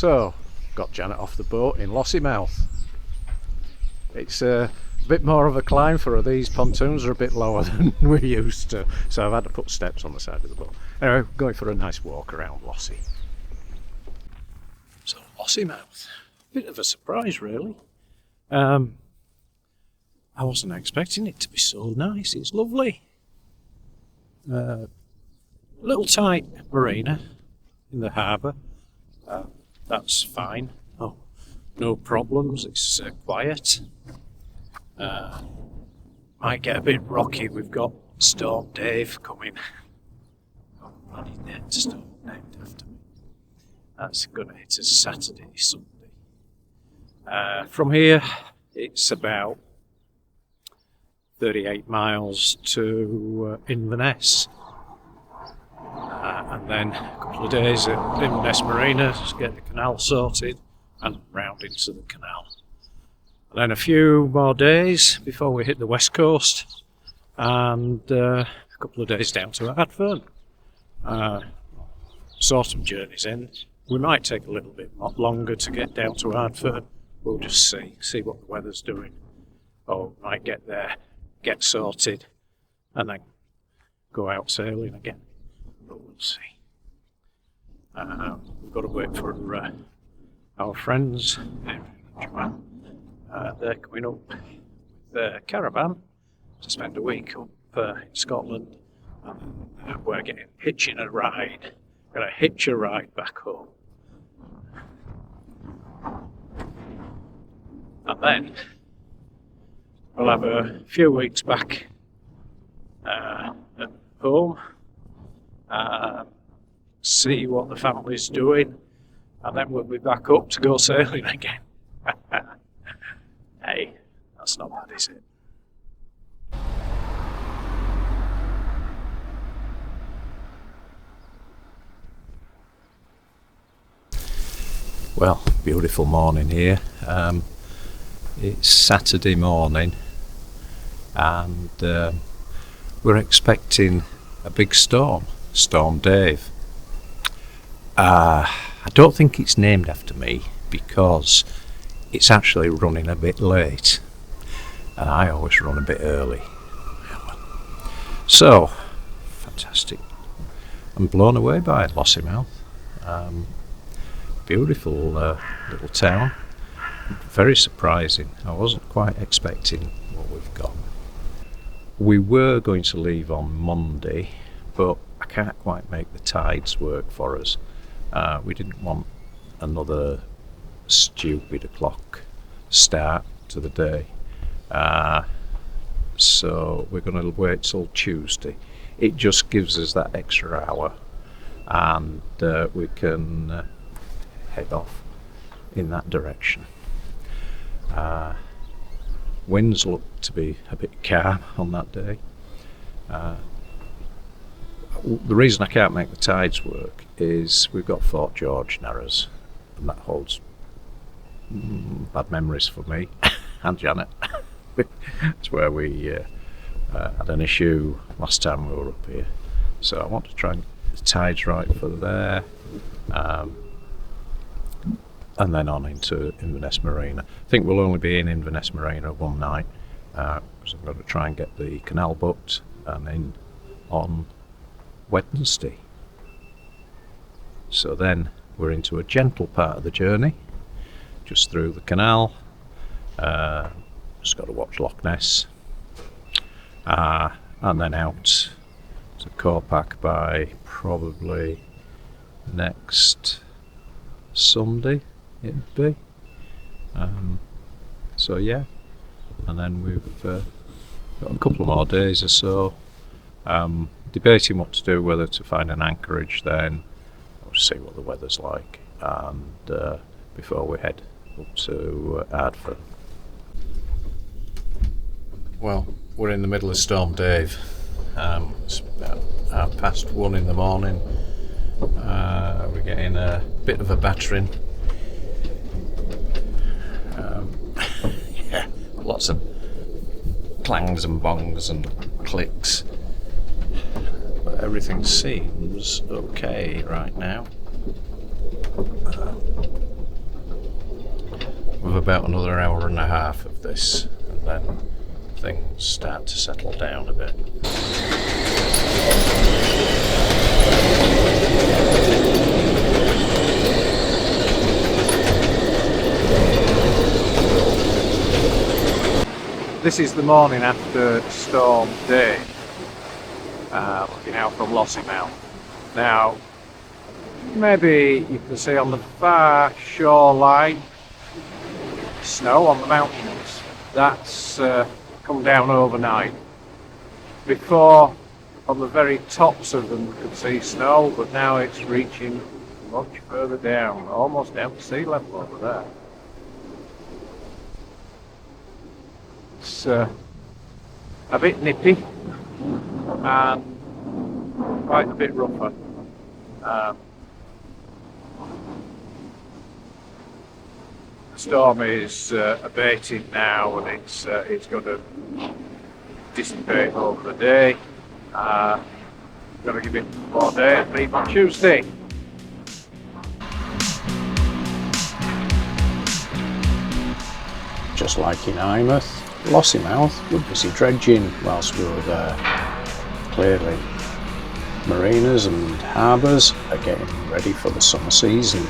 So, got Janet off the boat in Lossimouth. It's a bit more of a climb for her. These pontoons are a bit lower than we're used to, so I've had to put steps on the side of the boat. Anyway, going for a nice walk around Lossie. So, Lossimouth, bit of a surprise really. I wasn't expecting it to be so nice. It's lovely. Little tight marina in the harbour. That's fine. Oh, no problems. It's quiet. Might get a bit rocky. We've got Storm Dave coming. Oh, bloody storm named after me. That's gonna hit us Saturday, Sunday. From here, it's about 38 miles to Inverness. And then a couple of days at Inverness Marina to get the canal sorted and round into the canal. And then a few more days before we hit the west coast and a couple of days down to Ardfern. Saw some journeys in. We might take a little bit longer to get down to Ardfern. We'll just see what the weather's doing. Or we might get there, get sorted and then go out sailing again. But we'll see. We've got to wait for our friends in Japan. They're coming up with their caravan to spend a week up in Scotland. And we're hitching a ride. We're going to hitch a ride back home. And then we'll have a few weeks back at home. See what the family's doing, and then we'll be back up to go sailing again. Hey, that's not bad, is it? Well, beautiful morning here. It's Saturday morning, and we're expecting a big storm. Storm Dave. I don't think it's named after me because it's actually running a bit late and I always run a bit early. So, fantastic. I'm blown away by Lossimouth. Beautiful little town. Very surprising. I wasn't quite expecting what we've got. We were going to leave on Monday, but I can't quite make the tides work for us. We didn't want another stupid o'clock start to the day. So we're going to wait till Tuesday. It just gives us that extra hour and we can head off in that direction. Winds look to be a bit calm on that day. The reason I can't make the tides work is we've got Fort George Narrows, and that holds bad memories for me and Janet. It's where we had an issue last time we were up here, so I want to try and get the tides right for there, and then on into Inverness Marina. I think we'll only be in Inverness Marina one night, because I'm going to try and get the canal booked and in on Wednesday. So then we're into a gentle part of the journey, just through the canal. Just got to watch Loch Ness, and then out to Corpac by probably next Sunday it'd be. So yeah, and then we've got a couple of more days or so. Debating what to do, whether to find an anchorage then, or see what the weather's like, and before we head up to Ardfern. Well, we're in the middle of Storm Dave. It's about 1:30 in the morning. We're getting a bit of a battering. Yeah, lots of clangs and bongs and clicks. But everything seems okay right now. about another hour and a half of this, and then things start to settle down a bit. This is the morning after storm day, looking out from Lossimouth. Now, maybe you can see on the far shoreline snow on the mountains. That's come down overnight. Before, on the very tops of them, you could see snow, but now it's reaching much further down, almost down to sea level over there. It's a bit nippy and quite a bit rougher. The storm is abating now, and it's going to dissipate over the day. Going to give it more day and leave on Tuesday. Just like in Inverness, Lossimouth were busy dredging whilst we were there. Clearly, marinas and harbours are getting ready for the summer season.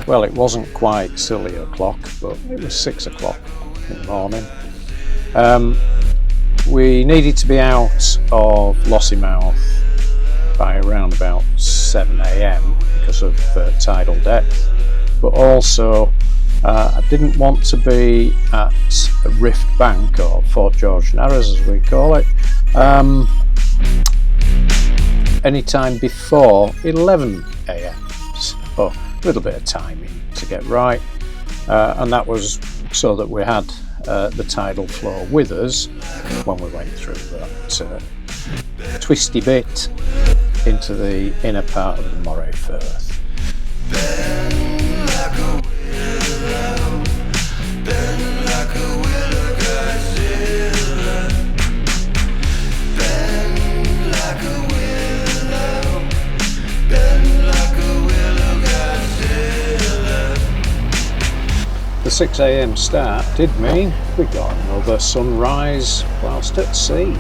Well, it wasn't quite silly o'clock, but it was 6 o'clock in the morning. We needed to be out of Lossimouth by around about 7 AM because of tidal depth, but also I didn't want to be at Riff Bank, or Fort George Narrows as we call it, any time before 11 AM. So a little bit of timing to get right, and that was so that we had the tidal flow with us when we went through that twisty bit into the inner part of the Moray Firth. The 6 AM start did mean we got another sunrise whilst at sea.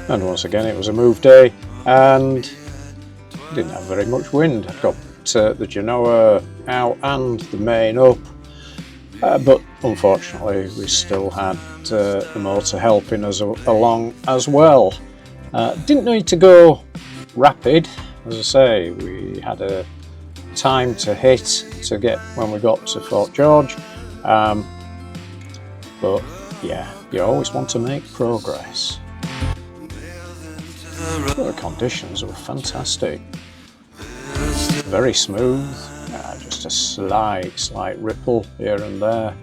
And once again it was a move day, and didn't have very much wind. I got the Genoa out and the main up, but unfortunately we still had the motor helping us along as well. Didn't need to go rapid, as I say. We had a time to hit to get when we got to Fort George, but yeah, you always want to make progress. The conditions were fantastic, very smooth, just a slight ripple here and there,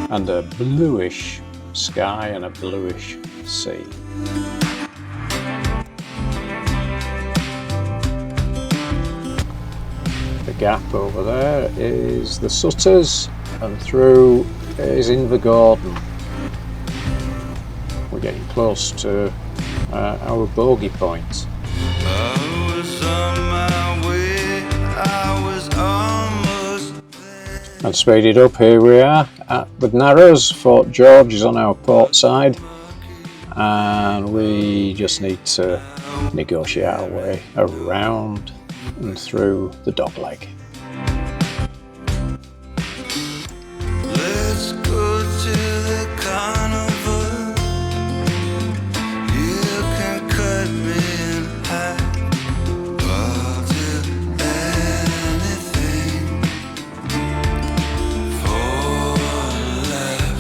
and a bluish sky and a bluish sea. The gap over there is the Sutters, and through is Inverness. We're getting close to our bogey point. And speeded up, here we are with Narrows. Fort George is on our port side, and we just need to negotiate our way around and through the dog leg. Let's go to the carnival. You can cut me in half. I'll do anything for a laugh.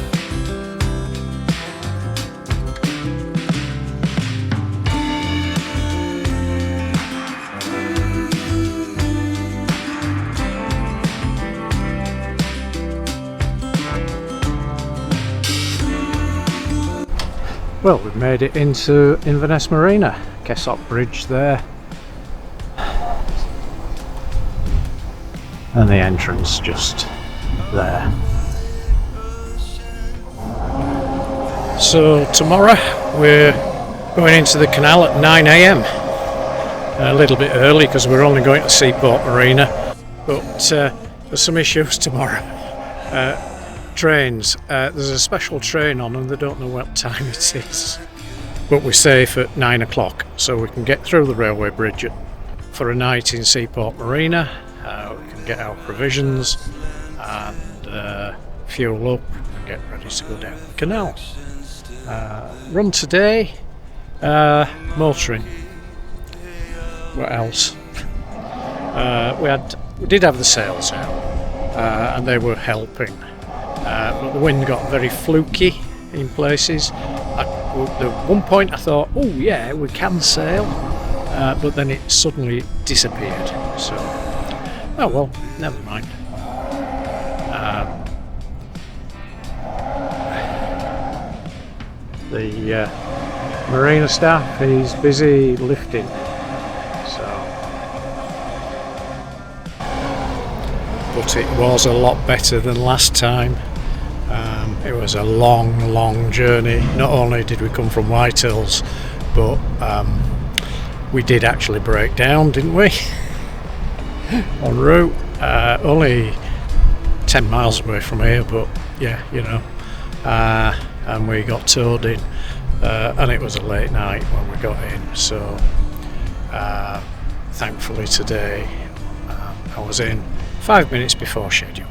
Well, we've made it into Inverness Marina. Kessop Bridge there. And the entrance just there. So tomorrow we're going into the canal at 9 AM. A little bit early because we're only going to Seaport Marina. But there's some issues tomorrow. Trains, there's a special train on and they don't know what time it is, but we're safe at 9 o'clock, so we can get through the railway bridge for a night in Seaport Marina. We can get our provisions and fuel up and get ready to go down the canal. Run today, motoring. What else? We did have the sails out and they were helping. But the wind got very fluky in places. At one point I thought, oh yeah, we can sail, but then it suddenly disappeared. So, oh well, never mind. The marina staff is busy lifting. But it was a lot better than last time. It was a long journey. Not only did we come from Whitehills, but we did actually break down, didn't we? En route. Only 10 miles away from here, but yeah, you know. And we got towed in, and it was a late night when we got in. So thankfully today I was in 5 minutes before schedule.